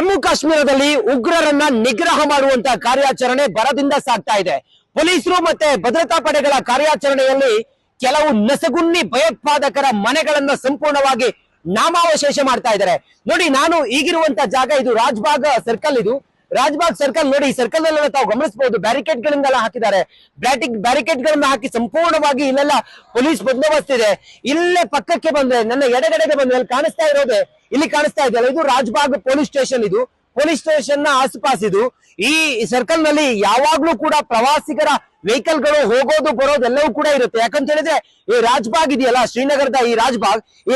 ಜಮ್ಮು ಕಾಶ್ಮೀರದಲ್ಲಿ ಉಗ್ರರನ್ನ ನಿಗ್ರಹ ಮಾಡುವಂತಹ ಕಾರ್ಯಾಚರಣೆ ಭರದಿಂದ ಸಾಗ್ತಾ ಇದೆ. ಪೊಲೀಸರು ಮತ್ತೆ ಭದ್ರತಾ ಪಡೆಗಳ ಕಾರ್ಯಾಚರಣೆಯಲ್ಲಿ ಕೆಲವು ನಸಗುನ್ನಿ ಭಯೋತ್ಪಾದಕರ ಮನೆಗಳನ್ನ ಸಂಪೂರ್ಣವಾಗಿ ನಾಮಾವಶೇಷ ಮಾಡ್ತಾ ಇದ್ದಾರೆ. ನೋಡಿ, ನಾನು ಈಗಿರುವಂತ ಜಾಗ ಇದು ರಾಜ್ಬಾಗ್ ಸರ್ಕಲ್. ಇದು ರಾಜ್ಬಾಗ್ ಸರ್ಕಲ್ ನೋಡಿ, ಈ ಸರ್ಕಲ್ ಅಲ್ಲೆಲ್ಲ ತಾವು ಗಮನಿಸಬಹುದು ಬ್ಯಾರಿಕೇಡ್ ಗಳನ್ನೆಲ್ಲ ಹಾಕಿದ್ದಾರೆ. ಬ್ಯಾರಿಕೇಡ್ ಗಳನ್ನ ಹಾಕಿ ಸಂಪೂರ್ಣವಾಗಿ ಇಲ್ಲೆಲ್ಲ ಪೊಲೀಸ್ ಬಂದೋಬಸ್ತ್ ಇದೆ. ಇಲ್ಲೇ ಪಕ್ಕಕ್ಕೆ ಬಂದ್ರೆ ನನ್ನ ಎಡಗಡೆಗೆ ಬಂದ್ರೆ ಅಲ್ಲಿ ಕಾಣಿಸ್ತಾ ಇರೋದೆ, ಇಲ್ಲಿ ಕಾಣಿಸ್ತಾ ಇದೆಯಲ್ಲ, ಇದು ರಾಜ್ಬಾಗ್ ಪೊಲೀಸ್ ಸ್ಟೇಷನ್. ಇದು ಪೊಲೀಸ್ ಸ್ಟೇಷನ್ ನ ಆಸುಪಾಸ್. ಇದು ಈ ಸರ್ಕಲ್ ನಲ್ಲಿ ಯಾವಾಗ್ಲೂ ಕೂಡ ಪ್ರವಾಸಿಗರ ವೆಹಿಕಲ್ ಗಳು ಹೋಗೋದು ಬರೋದು ಎಲ್ಲವೂ ಕೂಡ ಇರುತ್ತೆ. ಯಾಕಂತ ಹೇಳಿದ್ರೆ ಈ ರಾಜ್ಬಾಗ್ ಇದೆಯಲ್ಲ, ಶ್ರೀನಗರದ ಈ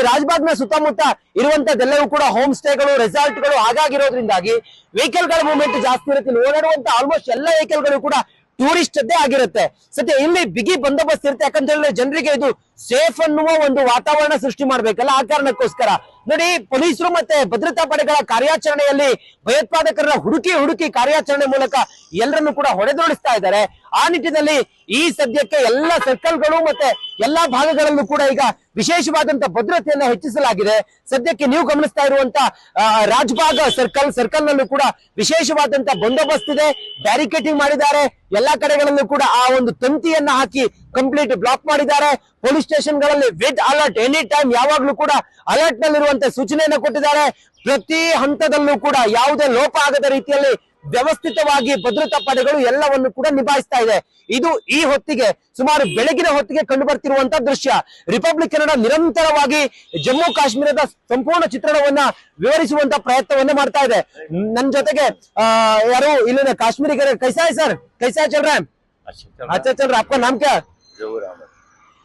ರಾಜ್ಬಾಗ್ ನ ಸುತ್ತಮುತ್ತ ಇರುವಂತದ್ದೆಲ್ಲವೂ ಕೂಡ ಹೋಮ್ ಸ್ಟೇಗಳು, ರೆಸಾರ್ಟ್ ಗಳು ಹಾಗಾಗಿರೋದ್ರಿಂದಾಗಿ ವೆಹಿಕಲ್ ಗಳ ಮೂವ್ಮೆಂಟ್ ಜಾಸ್ತಿ ಇರುತ್ತೆ. ಓಡಾಡುವಂತ ಆಲ್ಮೋಸ್ಟ್ ಎಲ್ಲ ವೆಹಿಕಲ್ ಗಳು ಕೂಡ ಟೂರಿಸ್ಟ್ ಅದೇ ಆಗಿರುತ್ತೆ. ಸದ್ಯ ಇಲ್ಲಿ ಬಿಗಿ ಬಂದೋಬಸ್ತ್ ಇರುತ್ತೆ. ಯಾಕಂತ ಹೇಳಿದ್ರೆ ಜನರಿಗೆ ಇದು ಸೇಫ್ ಅನ್ನುವ ಒಂದು ವಾತಾವರಣ ಸೃಷ್ಟಿ ಮಾಡ್ಬೇಕಲ್ಲ, ಆ ಕಾರಣಕ್ಕೋಸ್ಕರ ನೋಡಿ ಪೊಲೀಸರು ಮತ್ತೆ ಭದ್ರತಾ ಪಡೆಗಳ ಕಾರ್ಯಾಚರಣೆಯಲ್ಲಿ ಭಯೋತ್ಪಾದಕರನ್ನ ಹುಡುಕಿ ಕಾರ್ಯಾಚರಣೆ ಮೂಲಕ ಎಲ್ಲರನ್ನು ಕೂಡ ಹೊಡೆದೋಡಿಸ್ತಾ ಇದ್ದಾರೆ. ಆ ನಿಟ್ಟಿನಲ್ಲಿ ಈ ಸದ್ಯಕ್ಕೆ ಎಲ್ಲ ಸರ್ಕಲ್ಗಳು ಮತ್ತೆ ಎಲ್ಲಾ ಭಾಗಗಳಲ್ಲೂ ಕೂಡ ಈಗ ವಿಶೇಷವಾದಂತ ಭದ್ರತೆಯನ್ನ ಹೆಚ್ಚಿಸಲಾಗಿದೆ. ಸದ್ಯಕ್ಕೆ ನೀವು ಗಮನಿಸ್ತಾ ಇರುವಂತ ರಾಜ್ಬಾಗ್ ಸರ್ಕಲ್ ನಲ್ಲೂ ಕೂಡ ವಿಶೇಷವಾದಂತ ಬಂದೋಬಸ್ತ್ ಇದೆ. ಬ್ಯಾರಿಕೇಡಿಂಗ್ ಮಾಡಿದ್ದಾರೆ. ಎಲ್ಲಾ ಕಡೆಗಳಲ್ಲೂ ಕೂಡ ಆ ಒಂದು ತಂತಿಯನ್ನ ಹಾಕಿ ಕಂಪ್ಲೀಟ್ ಬ್ಲಾಕ್ ಮಾಡಿದ್ದಾರೆ. ಪೊಲೀಸ್ ಸ್ಟೇಷನ್ ಗಳಲ್ಲಿ ರೆಡ್ ಅಲರ್ಟ್, ಎನಿ ಟೈಮ್ ಯಾವಾಗ್ಲೂ ಕೂಡ ಅಲರ್ಟ್ ನಲ್ಲಿರುವಂತ ಸೂಚನೆಯನ್ನು ಕೊಟ್ಟಿದ್ದಾರೆ. ಪ್ರತಿ ಹಂತದಲ್ಲೂ ಕೂಡ ಯಾವುದೇ ಲೋಪ ಆಗದ ರೀತಿಯಲ್ಲಿ ವ್ಯವಸ್ಥಿತವಾಗಿ ಭದ್ರತಾ ಪಡೆಗಳು ಎಲ್ಲವನ್ನು ಕೂಡ ನಿಭಾಯಿಸ್ತಾ ಇದೆ. ಇದು ಈ ಹೊತ್ತಿಗೆ ಸುಮಾರು ಬೆಳಗಿನ ಹೊತ್ತಿಗೆ ಕಂಡು ಬರ್ತಿರುವಂತಹ ದೃಶ್ಯ. ರಿಪಬ್ಲಿಕ್ ಕನ್ನಡ ನಿರಂತರವಾಗಿ ಜಮ್ಮು ಕಾಶ್ಮೀರದ ಸಂಪೂರ್ಣ ಚಿತ್ರಣವನ್ನ ವಿವರಿಸುವಂತ ಪ್ರಯತ್ನವನ್ನ ಮಾಡ್ತಾ ಇದೆ. ನನ್ನ ಜೊತೆಗೆ ಯಾರು ಇಲ್ಲಿನ ಕಾಶ್ಮೀರಿಗರ कैसा है सर, कैसा चल रहा है? अच्छा चल रहा है. आपका नाम क्या? जहूर अहमद.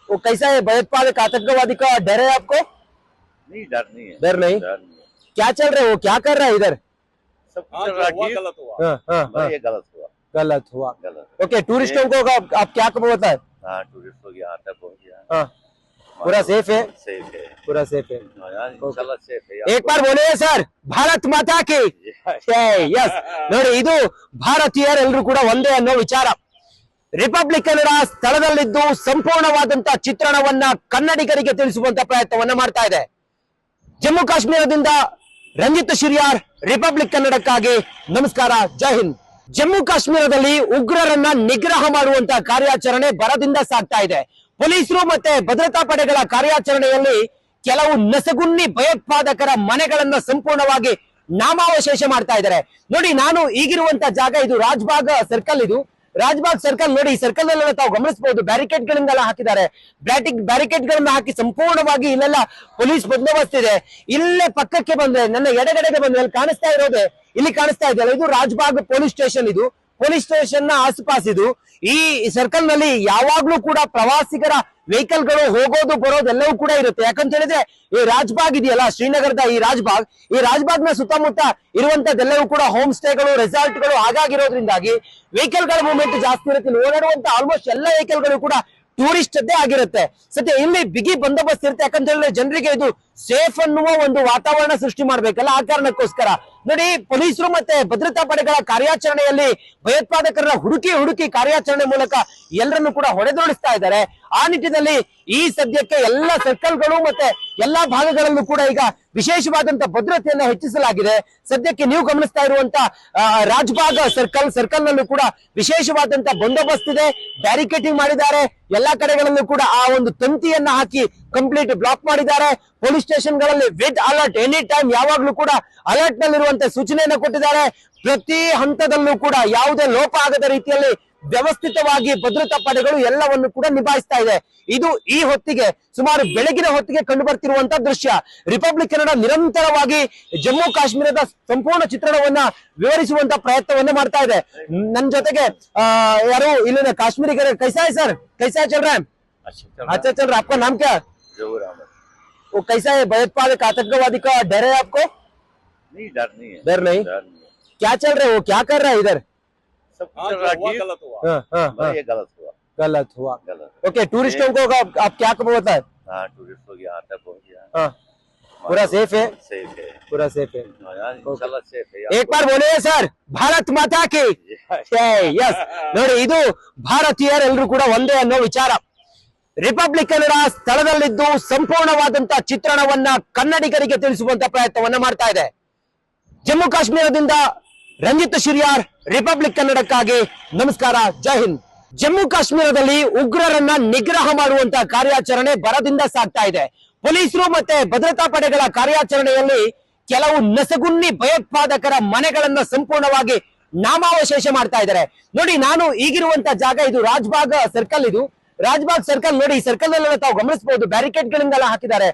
वो कैसा है? भयोत्पादक आतंकवादी का डर है आपको? नहीं, डर नहीं है. डर नहीं. क्या चल रहा है? वो क्या कर रहा है इधर? सब चल रहा है. गलत हुआ. ये गलत हुआ. गलत. ओके, टूरिस्टों को आप क्या बोलता है? हाँ, टूरिस्ट हो गया, आता पहुंच गया. हाँ, पूरा सेफ है. सेफ है. पूरा सेफ है. इंशाल्लाह सेफ है. एक बार बोले सर, ಭಾರತ್ ಮಾತಾ ಕಿ ಜೈ. ಯಸ್, ನೋಡಿ, ಇದು ಭಾರತೀಯರೆಲ್ಲರೂ ಕೂಡ ಒಂದೇ ಅನ್ನೋ ವಿಚಾರ. ರಿಪಬ್ಲಿಕ್ ಕನ್ನಡ ಸ್ಥಳದಲ್ಲಿದ್ದು ಸಂಪೂರ್ಣವಾದಂತ ಚಿತ್ರಣವನ್ನ ಕನ್ನಡಿಗರಿಗೆ ತಿಳಿಸುವಂತ ಪ್ರಯತ್ನವನ್ನ ಮಾಡ್ತಾ ಇದೆ. ಜಮ್ಮು ಕಾಶ್ಮೀರದಿಂದ ರಂಜಿತ್ ಶಿರ್ಯಾರ್, ರಿಪಬ್ಲಿಕ್ ಕನ್ನಡಕ್ಕಾಗಿ ನಮಸ್ಕಾರ, ಜೈ ಹಿಂದ್. ಜಮ್ಮು ಕಾಶ್ಮೀರದಲ್ಲಿ ಉಗ್ರರನ್ನ ನಿಗ್ರಹ ಮಾಡುವಂತ ಕಾರ್ಯಾಚರಣೆ ಭರದಿಂದ ಸಾಗ್ತಾ ಇದೆ. ಪೊಲೀಸರು ಮತ್ತೆ ಭದ್ರತಾ ಪಡೆಗಳ ಕಾರ್ಯಾಚರಣೆಯಲ್ಲಿ ಕೆಲವು ನಸಗುನ್ನಿ ಭಯೋತ್ಪಾದಕರ ಮನೆಗಳನ್ನ ಸಂಪೂರ್ಣವಾಗಿ ನಾಮಾವಶೇಷ ಮಾಡ್ತಾ ಇದ್ದಾರೆ. ನೋಡಿ, ನಾನು ಈಗಿರುವಂತ ಜಾಗ ಇದು ರಾಜ್ಬಾಗ್ ಸರ್ಕಲ್. ಇದು ರಾಜ್ಬಾಗ್ ಸರ್ಕಲ್ ನೋಡಿ, ಈ ಸರ್ಕಲ್ ಅಲ್ಲೆಲ್ಲ ತಾವು ಗಮನಿಸಬಹುದು ಬ್ಯಾರಿಕೇಡ್ ಗಳನ್ನೆಲ್ಲ ಹಾಕಿದ್ದಾರೆ. ಬ್ಯಾರಿಕೇಡ್ ಗಳನ್ನ ಹಾಕಿ ಸಂಪೂರ್ಣವಾಗಿ ಇಲ್ಲೆಲ್ಲ ಪೊಲೀಸ್ ಬಂದೋಬಸ್ತ್ ಇದೆ. ಇಲ್ಲೇ ಪಕ್ಕಕ್ಕೆ ಬಂದ್ರೆ ನನ್ನ ಎಡಗಡೆಗೆ ಬಂದ್ರೆ ಅಲ್ಲಿ ಕಾಣಿಸ್ತಾ ಇರೋದೆ, ಇಲ್ಲಿ ಕಾಣಿಸ್ತಾ ಇದೆಯಲ್ಲ, ಇದು ರಾಜ್ಬಾಗ್ ಪೊಲೀಸ್ ಸ್ಟೇಷನ್. ಇದು ಪೊಲೀಸ್ ಸ್ಟೇಷನ್ ನ ಆಸುಪಾಸ್. ಇದು ಈ ಸರ್ಕಲ್ ನಲ್ಲಿ ಯಾವಾಗ್ಲೂ ಕೂಡ ಪ್ರವಾಸಿಗರ ವೆಹಿಕಲ್ ಗಳು ಹೋಗೋದು ಬರೋದು ಎಲ್ಲವೂ ಕೂಡ ಇರುತ್ತೆ. ಯಾಕಂತ ಹೇಳಿದ್ರೆ ಈ ರಾಜ್ಬಾಗ್ ಇದೆಯಲ್ಲ, ಶ್ರೀನಗರದ ಈ ರಾಜ್ಬಾಗ್ ನ ಸುತ್ತಮುತ್ತ ಇರುವಂತದ್ದೆಲ್ಲವೂ ಕೂಡ ಹೋಮ್ ಸ್ಟೇಗಳು, ರೆಸಾರ್ಟ್ ಗಳು ಹಾಗಾಗಿರೋದ್ರಿಂದಾಗಿ ವೆಹಿಕಲ್ ಗಳ ಮೂವ್ಮೆಂಟ್ ಜಾಸ್ತಿ ಇರುತ್ತೆ. ಓಡಾಡುವಂತ ಆಲ್ಮೋಸ್ಟ್ ಎಲ್ಲ ವೆಹಿಕಲ್ ಗಳು ಕೂಡ ಟೂರಿಸ್ಟ್ ಅದೇ ಆಗಿರುತ್ತೆ. ಸದ್ಯ ಇಲ್ಲಿ ಬಿಗಿ ಬಂದೋಬಸ್ತ್ ಇರುತ್ತೆ. ಯಾಕಂತ ಹೇಳಿದ್ರೆ ಜನರಿಗೆ ಇದು ಸೇಫ್ ಅನ್ನುವ ಒಂದು ವಾತಾವರಣ ಸೃಷ್ಟಿ ಮಾಡ್ಬೇಕಲ್ಲ, ಆ ಕಾರಣಕ್ಕೋಸ್ಕರ ನೋಡಿ ಪೊಲೀಸರು ಮತ್ತೆ ಭದ್ರತಾ ಪಡೆಗಳ ಕಾರ್ಯಾಚರಣೆಯಲ್ಲಿ ಭಯೋತ್ಪಾದಕರನ್ನ ಹುಡುಕಿ ಕಾರ್ಯಾಚರಣೆ ಮೂಲಕ ಎಲ್ಲರನ್ನು ಕೂಡ ಹೊಡೆದೋಡಿಸ್ತಾ ಇದ್ದಾರೆ. ಆ ನಿಟ್ಟಿನಲ್ಲಿ ಈ ಸದ್ಯಕ್ಕೆ ಎಲ್ಲ ಸರ್ಕಲ್ಗಳು ಮತ್ತೆ ಎಲ್ಲಾ ಭಾಗಗಳಲ್ಲೂ ಕೂಡ ಈಗ ವಿಶೇಷವಾದಂತ ಭದ್ರತೆಯನ್ನ ಹೆಚ್ಚಿಸಲಾಗಿದೆ. ಸದ್ಯಕ್ಕೆ ನೀವು ಗಮನಿಸ್ತಾ ಇರುವಂತ ರಾಜ್ಬಾಗ್ ಸರ್ಕಲ್ ನಲ್ಲೂ ಕೂಡ ವಿಶೇಷವಾದಂತ ಬಂದೋಬಸ್ತ್ ಇದೆ. ಬ್ಯಾರಿಕೇಡಿಂಗ್ ಮಾಡಿದ್ದಾರೆ. ಎಲ್ಲಾ ಕಡೆಗಳಲ್ಲೂ ಕೂಡ ಆ ಒಂದು ತಂತಿಯನ್ನ ಹಾಕಿ ಕಂಪ್ಲೀಟ್ ಬ್ಲಾಕ್ ಮಾಡಿದ್ದಾರೆ. ಪೊಲೀಸ್ ಸ್ಟೇಷನ್ ಗಳಲ್ಲಿ ರೆಡ್ ಅಲರ್ಟ್, ಎನಿ ಟೈಮ್ ಯಾವಾಗ್ಲೂ ಕೂಡ ಅಲರ್ಟ್ ನಲ್ಲಿರುವಂತ ಸೂಚನೆಯನ್ನು ಕೊಟ್ಟಿದ್ದಾರೆ. ಪ್ರತಿ ಹಂತದಲ್ಲೂ ಕೂಡ ಯಾವುದೇ ಲೋಪ ಆಗದ ರೀತಿಯಲ್ಲಿ ವ್ಯವಸ್ಥಿತವಾಗಿ ಭದ್ರತಾ ಪಡೆಗಳು ಎಲ್ಲವನ್ನು ಕೂಡ ನಿಭಾಯಿಸ್ತಾ ಇದೆ. ಇದು ಈ ಹೊತ್ತಿಗೆ ಸುಮಾರು ಬೆಳಗಿನ ಹೊತ್ತಿಗೆ ಕಂಡು ಬರ್ತಿರುವಂತಹ ದೃಶ್ಯ. ರಿಪಬ್ಲಿಕ್ ಕನ್ನಡ ನಿರಂತರವಾಗಿ ಜಮ್ಮು ಕಾಶ್ಮೀರದ ಸಂಪೂರ್ಣ ಚಿತ್ರಣವನ್ನ ವಿವರಿಸುವಂತ ಪ್ರಯತ್ನವನ್ನ ಮಾಡ್ತಾ ಇದೆ. ನನ್ನ ಜೊತೆಗೆ ಯಾರು ಇಲ್ಲಿನ ಕಾಶ್ಮೀರಿಗರ कैसा है सर, कैसा चल रहा है? अच्छा चल रहा है. आपका नाम क्या? जहूर अहमद. वो कैसा है? भयोत्पादक आतंकवादी का डर है आपको? नहीं, डर नहीं है. डर नहीं. क्या चल रहा है? वो क्या कर रहा है इधर? सब चल रहा है. गलत हुआ. ये गलत हुआ. ओके, टूरिस्टों को आप क्या बोलता है? हाँ, टूरिस्ट हो गया, आता पहुंच गया. हाँ, पूरा सेफ है. सेफ है. पूरा सेफ है. इंशाल्लाह सेफ है. एक बार बोले सर, ಭಾರತ್ ಮಾತಾ ಕಿ ಜೈ. ಯಸ್, ನೋಡಿ, ಇದು ಭಾರತೀಯರೆಲ್ಲರೂ ಕೂಡ ಒಂದೇ ಅನ್ನೋ ವಿಚಾರ. ರಿಪಬ್ಲಿಕ್ ಕನ್ನಡ ಸ್ಥಳದಲ್ಲಿದ್ದು ಸಂಪೂರ್ಣವಾದಂತ ಚಿತ್ರಣವನ್ನ ಕನ್ನಡಿಗರಿಗೆ ತಿಳಿಸುವಂತ ಪ್ರಯತ್ನವನ್ನ ಮಾಡ್ತಾ ಇದೆ. ಜಮ್ಮು ಕಾಶ್ಮೀರದಿಂದ ರಂಜಿತ್ ಶಿರ್ಯಾರ್, ರಿಪಬ್ಲಿಕ್ ಕನ್ನಡಕ್ಕಾಗಿ ನಮಸ್ಕಾರ, ಜೈ ಹಿಂದ್. ಜಮ್ಮು ಕಾಶ್ಮೀರದಲ್ಲಿ ಉಗ್ರರನ್ನ ನಿಗ್ರಹ ಮಾಡುವಂತ ಕಾರ್ಯಾಚರಣೆ ಭರದಿಂದ ಸಾಗ್ತಾ ಇದೆ. ಪೊಲೀಸರು ಮತ್ತೆ ಭದ್ರತಾ ಪಡೆಗಳ ಕಾರ್ಯಾಚರಣೆಯಲ್ಲಿ ಕೆಲವು ನಸಗುನ್ನಿ ಭಯೋತ್ಪಾದಕರ ಮನೆಗಳನ್ನ ಸಂಪೂರ್ಣವಾಗಿ ನಾಮಾವಶೇಷ ಮಾಡ್ತಾ ಇದ್ದಾರೆ. ನೋಡಿ, ನಾನು ಈಗಿರುವಂತ ಜಾಗ ಇದು ರಾಜ್ಬಾಗ್ ಸರ್ಕಲ್. ಇದು ರಾಜ್ಬಾಗ್ ಸರ್ಕಲ್ ನೋಡಿ, ಈ ಸರ್ಕಲ್ ಅಲ್ಲೆಲ್ಲ ತಾವು ಗಮನಿಸಬಹುದು ಬ್ಯಾರಿಕೇಡ್ ಗಳನ್ನೆಲ್ಲ ಹಾಕಿದ್ದಾರೆ.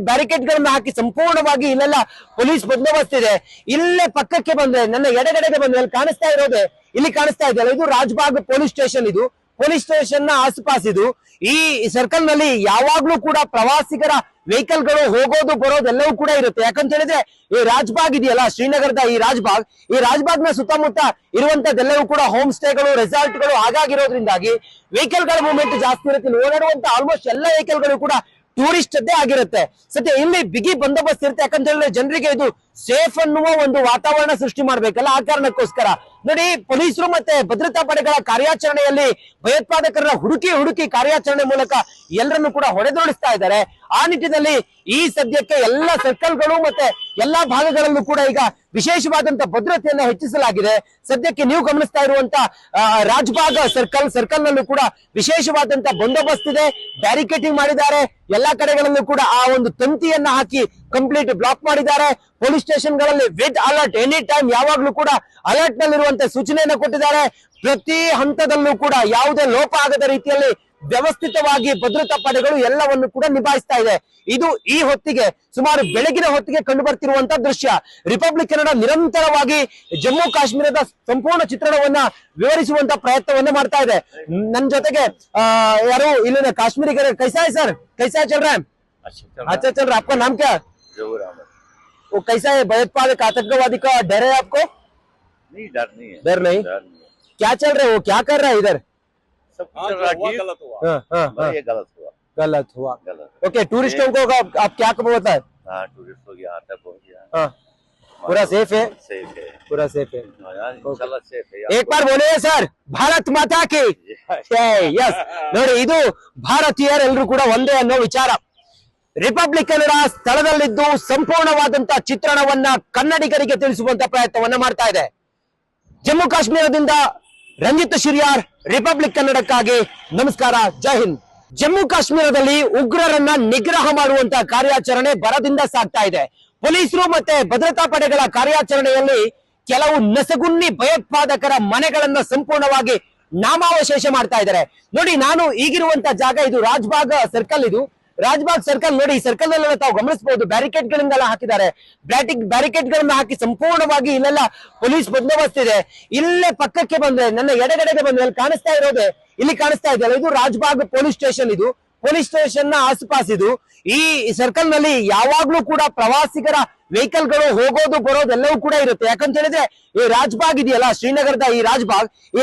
ಬ್ಯಾರಿಕೇಡ್ ಗಳನ್ನ ಹಾಕಿ ಸಂಪೂರ್ಣವಾಗಿ ಇಲ್ಲೆಲ್ಲ ಪೊಲೀಸ್ ಬಂದೋಬಸ್ತ್ ಇದೆ. ಇಲ್ಲೇ ಪಕ್ಕಕ್ಕೆ ಬಂದ್ರೆ, ನನ್ನ ಎಡಗಡೆಗೆ ಬಂದ್ರೆ ಅಲ್ಲಿ ಕಾಣಿಸ್ತಾ ಇರೋದೆ, ಇಲ್ಲಿ ಕಾಣಿಸ್ತಾ ಇದೆಯಲ್ಲ, ಇದು ರಾಜ್ಬಾಗ್ ಪೊಲೀಸ್ ಸ್ಟೇಷನ್. ಇದು ಪೊಲೀಸ್ ಸ್ಟೇಷನ್ ನ ಆಸುಪಾಸ್. ಇದು ಈ ಸರ್ಕಲ್ ನಲ್ಲಿ ಯಾವಾಗ್ಲೂ ಕೂಡ ಪ್ರವಾಸಿಗರ ವೆಹಿಕಲ್ ಗಳು ಹೋಗೋದು ಬರೋದು ಎಲ್ಲವೂ ಕೂಡ ಇರುತ್ತೆ. ಯಾಕಂತ ಹೇಳಿದ್ರೆ ಈ ರಾಜ್ಬಾಗ್ ಇದೆಯಲ್ಲ, ಶ್ರೀನಗರದ ಈ ರಾಜ್ಬಾಗ್ ನ ಸುತ್ತಮುತ್ತ ಇರುವಂತದ್ದೆಲ್ಲವೂ ಕೂಡ ಹೋಮ್ ಸ್ಟೇಗಳು, ರೆಸಾರ್ಟ್ ಗಳು ಹಾಗಾಗಿರೋದ್ರಿಂದಾಗಿ ವೆಹಿಕಲ್ ಗಳ ಮೂವ್ಮೆಂಟ್ ಜಾಸ್ತಿ ಇರುತ್ತೆ. ಓಡಾಡುವಂತ ಆಲ್ಮೋಸ್ಟ್ ಎಲ್ಲ ವೆಹಿಕಲ್ ಗಳು ಕೂಡ ಟೂರಿಸ್ಟ್ ಅದೇ ಆಗಿರುತ್ತೆ. ಸದ್ಯ ಇಲ್ಲಿ ಬಿಗಿ ಬಂದೋಬಸ್ತ್ ಇರುತ್ತೆ. ಯಾಕಂತ ಹೇಳಿದ್ರೆ ಜನರಿಗೆ ಇದು ಸೇಫ್ ಅನ್ನುವ ಒಂದು ವಾತಾವರಣ ಸೃಷ್ಟಿ ಮಾಡ್ಬೇಕಲ್ಲ, ಆ ಕಾರಣಕ್ಕೋಸ್ಕರ ನೋಡಿ ಪೊಲೀಸರು ಮತ್ತೆ ಭದ್ರತಾ ಪಡೆಗಳ ಕಾರ್ಯಾಚರಣೆಯಲ್ಲಿ ಭಯೋತ್ಪಾದಕರ ಹುಡುಕಿ ಕಾರ್ಯಾಚರಣೆ ಮೂಲಕ ಎಲ್ಲರನ್ನು ಕೂಡ ಹೊಡೆದೋಡಿಸ್ತಾ ಇದ್ದಾರೆ. ಆ ನಿಟ್ಟಿನಲ್ಲಿ ಈ ಸದ್ಯಕ್ಕೆ ಎಲ್ಲ ಸರ್ಕಲ್ಗಳು ಮತ್ತೆ ಎಲ್ಲಾ ಭಾಗಗಳಲ್ಲೂ ಕೂಡ ಈಗ ವಿಶೇಷವಾದಂತ ಭದ್ರತೆಯನ್ನ ಹೆಚ್ಚಿಸಲಾಗಿದೆ. ಸದ್ಯಕ್ಕೆ ನೀವು ಗಮನಿಸ್ತಾ ಇರುವಂತ ರಾಜ್ಬಾಗ್ ಸರ್ಕಲ್ ನಲ್ಲೂ ಕೂಡ ವಿಶೇಷವಾದಂತ ಬಂದೋಬಸ್ತ್ ಇದೆ. ಬ್ಯಾರಿಕೇಡಿಂಗ್ ಮಾಡಿದ್ದಾರೆ. ಎಲ್ಲಾ ಕಡೆಗಳಲ್ಲೂ ಕೂಡ ಆ ಒಂದು ತಂತಿಯನ್ನ ಹಾಕಿ ಕಂಪ್ಲೀಟ್ ಬ್ಲಾಕ್ ಮಾಡಿದ್ದಾರೆ. ಪೊಲೀಸ್ ಸ್ಟೇಷನ್ ಗಳಲ್ಲಿ ರೆಡ್ ಅಲರ್ಟ್, ಎನಿ ಟೈಮ್ ಯಾವಾಗ್ಲೂ ಕೂಡ ಅಲರ್ಟ್ ನಲ್ಲಿರುವಂತ ಸೂಚನೆಯನ್ನು ಕೊಟ್ಟಿದ್ದಾರೆ. ಪ್ರತಿ ಹಂತದಲ್ಲೂ ಕೂಡ ಯಾವುದೇ ಲೋಪ ಆಗದ ರೀತಿಯಲ್ಲಿ ವ್ಯವಸ್ಥಿತವಾಗಿ ಭದ್ರತಾ ಪಡೆಗಳು ಎಲ್ಲವನ್ನು ಕೂಡ ನಿಭಾಯಿಸ್ತಾ ಇದೆ. ಇದು ಈ ಹೊತ್ತಿಗೆ, ಸುಮಾರು ಬೆಳಗಿನ ಹೊತ್ತಿಗೆ ಕಂಡು ಬರ್ತಿರುವಂತ ದೃಶ್ಯ. ರಿಪಬ್ಲಿಕ್ ಕನ್ನಡ ನಿರಂತರವಾಗಿ ಜಮ್ಮು ಕಾಶ್ಮೀರದ ಸಂಪೂರ್ಣ ಚಿತ್ರಣವನ್ನ ವಿವರಿಸುವಂತ ಪ್ರಯತ್ನವನ್ನ ಮಾಡ್ತಾ ಇದೆ. ನನ್ ಜೊತೆಗೆ ಯಾರು ಇಲ್ಲಿನ ಕಾಶ್ಮೀರಿಗರ ಕೈಸಾ है सर, कैसा चल रहा है? अच्छा चल रहा है. आपका नाम क्या है? वो कैसा है? भयोत्पादक आतंकवादी का डर है आपको? नहीं, डर नहीं है. डर नहीं. क्या चल रहा है? वो क्या कर रहा है इधर? सब कुछ चल रहा है. गलत हुआ. ये गलत हुआ. ओके, टूरिस्टों को आप क्या कब होता है? हाँ, टूरिस्ट हो गया, आता पहुंच गया. पूरा सेफ है? सेफ है. पूरा सेफ है. इंशाल्लाह सेफ है. एक बार बोलिए सर, ಭಾರತ್ ಮಾತಾ ಕಿ ಜೈ. ನೋಡಿ, ಇದು ಭಾರತೀಯರೆಲ್ಲರೂ ಕೂಡ ಒಂದೇ ಅನ್ನೋ ವಿಚಾರ. ರಿಪಬ್ಲಿಕ್ ಕನ್ನಡ ಸ್ಥಳದಲ್ಲಿದ್ದು ಸಂಪೂರ್ಣವಾದಂತ ಚಿತ್ರಣವನ್ನ ಕನ್ನಡಿಗರಿಗೆ ತಿಳಿಸುವಂತ ಪ್ರಯತ್ನವನ್ನ ಮಾಡ್ತಾ ಇದೆ. ಜಮ್ಮು ಕಾಶ್ಮೀರದಿಂದ ರಂಜಿತ್ ಶಿರ್ಯಾರ್, ರಿಪಬ್ಲಿಕ್ ಕನ್ನಡಕ್ಕಾಗಿ ನಮಸ್ಕಾರ, ಜೈ ಹಿಂದ್. ಜಮ್ಮು ಕಾಶ್ಮೀರದಲ್ಲಿ ಉಗ್ರರನ್ನ ನಿಗ್ರಹ ಮಾಡುವಂತ ಕಾರ್ಯಾಚರಣೆ ಭರದಿಂದ ಸಾಗ್ತಾ ಇದೆ. ಪೊಲೀಸರು ಮತ್ತೆ ಭದ್ರತಾ ಪಡೆಗಳ ಕಾರ್ಯಾಚರಣೆಯಲ್ಲಿ ಕೆಲವು ನಸಗುನ್ನಿ ಭಯೋತ್ಪಾದಕರ ಮನೆಗಳನ್ನ ಸಂಪೂರ್ಣವಾಗಿ ನಾಮಾವಶೇಷ ಮಾಡ್ತಾ ಇದ್ದಾರೆ. ನೋಡಿ, ನಾನು ಈಗಿರುವಂತ ಜಾಗ ಇದು ರಾಜ್ಬಾಗ್ ಸರ್ಕಲ್. ಇದು ರಾಜ್ಬಾಗ್ ಸರ್ಕಲ್ ನೋಡಿ, ಈ ಸರ್ಕಲ್ ಅಲ್ಲೆಲ್ಲ ತಾವು ಗಮನಿಸಬಹುದು ಬ್ಯಾರಿಕೇಡ್ ಗಳನ್ನೆಲ್ಲ ಹಾಕಿದ್ದಾರೆ. ಬ್ಯಾರಿಕೇಡ್ ಗಳನ್ನ ಹಾಕಿ ಸಂಪೂರ್ಣವಾಗಿ ಇಲ್ಲೆಲ್ಲ ಪೊಲೀಸ್ ಬಂದೋಬಸ್ತ್ ಇದೆ. ಇಲ್ಲೇ ಪಕ್ಕಕ್ಕೆ ಬಂದ್ರೆ, ನನ್ನ ಎಡಗಡೆಗೆ ಬಂದ್ರೆ ಅಲ್ಲಿ ಕಾಣಿಸ್ತಾ ಇರೋದೆ, ಇಲ್ಲಿ ಕಾಣಿಸ್ತಾ ಇದೆಯಲ್ಲ, ಇದು ರಾಜ್ಬಾಗ್ ಪೊಲೀಸ್ ಸ್ಟೇಷನ್. ಇದು ಪೊಲೀಸ್ ಸ್ಟೇಷನ್ ನ ಆಸುಪಾಸ್. ಇದು ಈ ಸರ್ಕಲ್ ನಲ್ಲಿ ಯಾವಾಗ್ಲೂ ಕೂಡ ಪ್ರವಾಸಿಗರ ವೆಹಿಕಲ್ ಗಳು ಹೋಗೋದು ಬರೋದು ಎಲ್ಲವೂ ಕೂಡ ಇರುತ್ತೆ. ಯಾಕಂತ ಹೇಳಿದ್ರೆ ಈ ರಾಜ್ಬಾಗ್ ಇದೆಯಲ್ಲ, ಶ್ರೀನಗರದ ಈ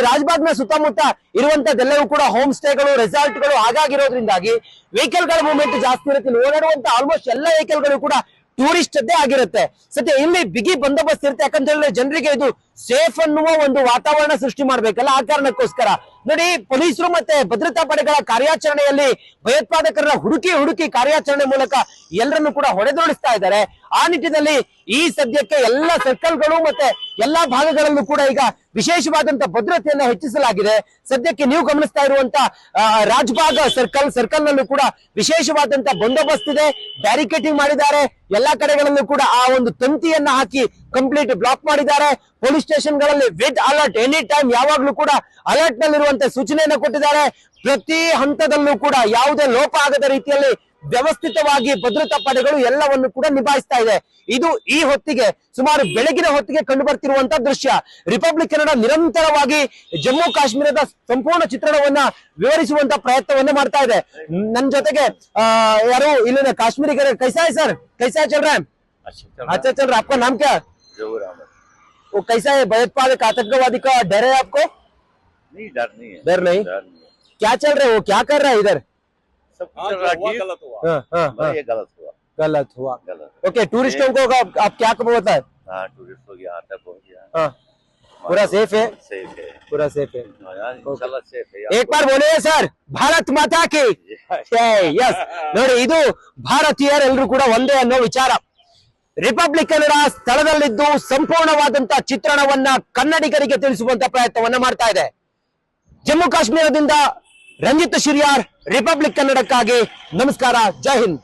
ರಾಜ್ಬಾಗ್ ನ ಸುತ್ತಮುತ್ತ ಇರುವಂತದ್ದೆಲ್ಲವೂ ಕೂಡ ಹೋಮ್ ಸ್ಟೇಗಳು, ರೆಸಾರ್ಟ್ ಗಳು ಹಾಗಾಗಿರೋದ್ರಿಂದಾಗಿ ವೆಹಿಕಲ್ ಗಳ ಮೂವ್ಮೆಂಟ್ ಜಾಸ್ತಿ ಇರುತ್ತೆ. ಓಡಾಡುವಂತ ಆಲ್ಮೋಸ್ಟ್ ಎಲ್ಲ ವೆಹಿಕಲ್ ಗಳು ಕೂಡ ಟೂರಿಸ್ಟ್ ಅದೇ ಆಗಿರುತ್ತೆ. ಸದ್ಯ ಇಲ್ಲಿ ಬಿಗಿ ಬಂದೋಬಸ್ತ್ ಇರುತ್ತೆ. ಯಾಕಂತ ಹೇಳಿದ್ರೆ ಜನರಿಗೆ ಇದು ಸೇಫ್ ಅನ್ನುವ ಒಂದು ವಾತಾವರಣ ಸೃಷ್ಟಿ ಮಾಡ್ಬೇಕಲ್ಲ, ಆ ಕಾರಣಕ್ಕೋಸ್ಕರ ನೋಡಿ ಪೊಲೀಸರು ಮತ್ತೆ ಭದ್ರತಾ ಪಡೆಗಳ ಕಾರ್ಯಾಚರಣೆಯಲ್ಲಿ ಭಯೋತ್ಪಾದಕರ ಹುಡುಕಿ ಕಾರ್ಯಾಚರಣೆ ಮೂಲಕ ಎಲ್ಲರನ್ನು ಕೂಡ ಹೊಡೆದೋಡಿಸ್ತಾ ಇದ್ದಾರೆ. ಆ ನಿಟ್ಟಿನಲ್ಲಿ ಈ ಸದ್ಯಕ್ಕೆ ಎಲ್ಲ ಸರ್ಕಲ್ಗಳು ಮತ್ತೆ ಎಲ್ಲಾ ಭಾಗಗಳಲ್ಲೂ ಕೂಡ ಈಗ ವಿಶೇಷವಾದಂತ ಭದ್ರತೆಯನ್ನ ಹೆಚ್ಚಿಸಲಾಗಿದೆ. ಸದ್ಯಕ್ಕೆ ನೀವು ಗಮನಿಸ್ತಾ ಇರುವಂತ ರಾಜ್ಬಾಗ್ ಸರ್ಕಲ್ ನಲ್ಲೂ ಕೂಡ ವಿಶೇಷವಾದಂತ ಬಂದೋಬಸ್ತ್ ಇದೆ. ಬ್ಯಾರಿಕೇಡಿಂಗ್ ಮಾಡಿದ್ದಾರೆ. ಎಲ್ಲಾ ಕಡೆಗಳಲ್ಲೂ ಕೂಡ ಆ ಒಂದು ತಂತಿಯನ್ನ ಹಾಕಿ ಕಂಪ್ಲೀಟ್ ಬ್ಲಾಕ್ ಮಾಡಿದ್ದಾರೆ. ಪೊಲೀಸ್ ಸ್ಟೇಷನ್ ಗಳಲ್ಲಿ ರೆಡ್ ಅಲರ್ಟ್, ಎನಿ ಟೈಮ್ ಯಾವಾಗ್ಲೂ ಕೂಡ ಅಲರ್ಟ್ ನಲ್ಲಿರುವಂತ ಸೂಚನೆಯನ್ನು ಕೊಟ್ಟಿದ್ದಾರೆ. ಪ್ರತಿ ಹಂತದಲ್ಲೂ ಕೂಡ ಯಾವುದೇ ಲೋಪ ಆಗದ ರೀತಿಯಲ್ಲಿ ವ್ಯವಸ್ಥಿತವಾಗಿ ಭದ್ರತಾ ಪಡೆಗಳು ಎಲ್ಲವನ್ನು ಕೂಡ ನಿಭಾಯಿಸ್ತಾ ಇದೆ. ಇದು ಈ ಹೊತ್ತಿಗೆ, ಸುಮಾರು ಬೆಳಗಿನ ಹೊತ್ತಿಗೆ ಕಂಡು ಬರ್ತಿರುವಂತ ದೃಶ್ಯ. ರಿಪಬ್ಲಿಕ್ ಕನ್ನಡ ನಿರಂತರವಾಗಿ ಜಮ್ಮು ಕಾಶ್ಮೀರದ ಸಂಪೂರ್ಣ ಚಿತ್ರಣವನ್ನ ವಿವರಿಸುವಂತ ಪ್ರಯತ್ನವನ್ನ ಮಾಡ್ತಾ ಇದೆ. ನನ್ ಜೊತೆಗೆ ಯಾರು ಇಲ್ಲಿನ ಕಾಶ್ಮೀರಿಗರ ಕೈಸಾ है सर, कैसा चल रहा है? अच्छा चल रहा है. आपका नाम क्या है? वो कैसा है? भयोत्पादक आतंकवादी का डर है आपको? नहीं, डर नहीं है. डर नहीं. क्या चल रहा है? वो क्या कर रहा है इधर? सब कुछ चल रहा है. ये गलत हुआ. ओके, टूरिस्टों को आप क्या कब होता है? हाँ, टूरिस्ट हो गया, आता पहुंच गया. पूरा सेफ है? सेफ है. पूरा सेफ है. इंशाल्लाह सेफ है. एक बार बोलिए सर, ಭಾರತ್ ಮಾತಾ ಕಿ ಜೈ. ನೋಡಿ, ಇದು ಭಾರತೀಯರೆಲ್ಲರೂ ಕೂಡ ಒಂದೇ ಅನ್ನೋ ವಿಚಾರ. ರಿಪಬ್ಲಿಕ್ ಕನ್ನಡ ಸ್ಥಳದಲ್ಲಿದ್ದು ಸಂಪೂರ್ಣವಾದಂತ ಚಿತ್ರಣವನ್ನ ಕನ್ನಡಿಗರಿಗೆ ತಿಳಿಸುವಂತ ಪ್ರಯತ್ನವನ್ನ ಮಾಡ್ತಾ ಇದೆ. ಜಮ್ಮು ಕಾಶ್ಮೀರದಿಂದ ರಂಜಿತ್ ಶಿರ್ಯಾರ್, ರಿಪಬ್ಲಿಕ್ ಕನ್ನಡಕ್ಕಾಗಿ. ನಮಸ್ಕಾರ, ಜೈ ಹಿಂದ್.